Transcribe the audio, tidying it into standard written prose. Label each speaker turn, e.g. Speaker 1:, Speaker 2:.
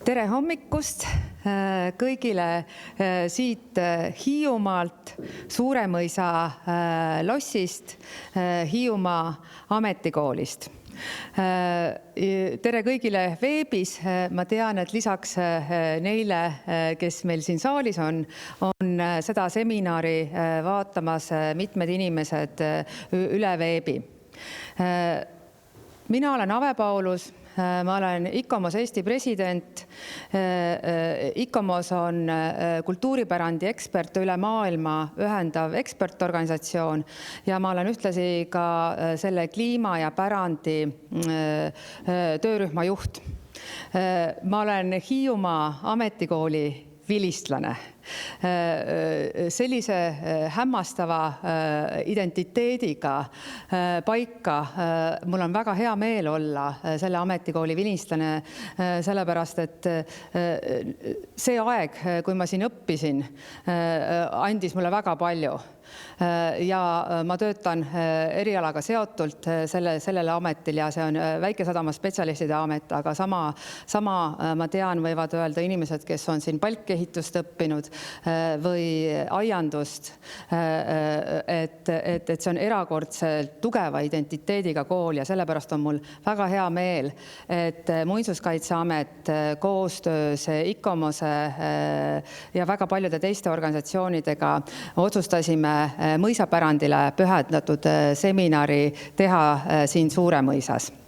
Speaker 1: Tere hommikust kõigile siit Hiiumaalt, Suuremõisa lossist, Hiiumaa ametikoolist. Tere kõigile veebis. Ma tean, et lisaks neile, kes meil siin saalis on seda seminari vaatamas mitmed inimesed üle veebi. Mina olen Ave Paulus. Ma olen ICOMOS Eesti president. ICOMOS on kultuuripärandi eksperte üle maailma ühendav ekspertorganisatsioon ja ma olen ühtlasi ka selle kliima ja pärandi töörühma juht. Ma olen Hiiumaa ametikooli vilistlane. Sellise hämmastava identiteediga paika mul on väga hea meel olla selle ametikooli vilistlane, sellepärast et see aeg, kui ma siin õppisin, andis mulle väga palju. Ja ma töötan erialaga seotult sellele ametil ja see on väikesadama spetsialistide amet, aga sama ma tean, võivad öelda inimesed, kes on siin palkehitust õppinud või aiandust, et see on erakordselt tugeva identiteediga kool ja sellepärast on mul väga hea meel, et Muinsuskaitseamet koostöös ICOMOS-e ja väga paljude teiste organisatsioonidega otsustasime mõisapärandile pühendatud seminari teha siin Suuremõisas.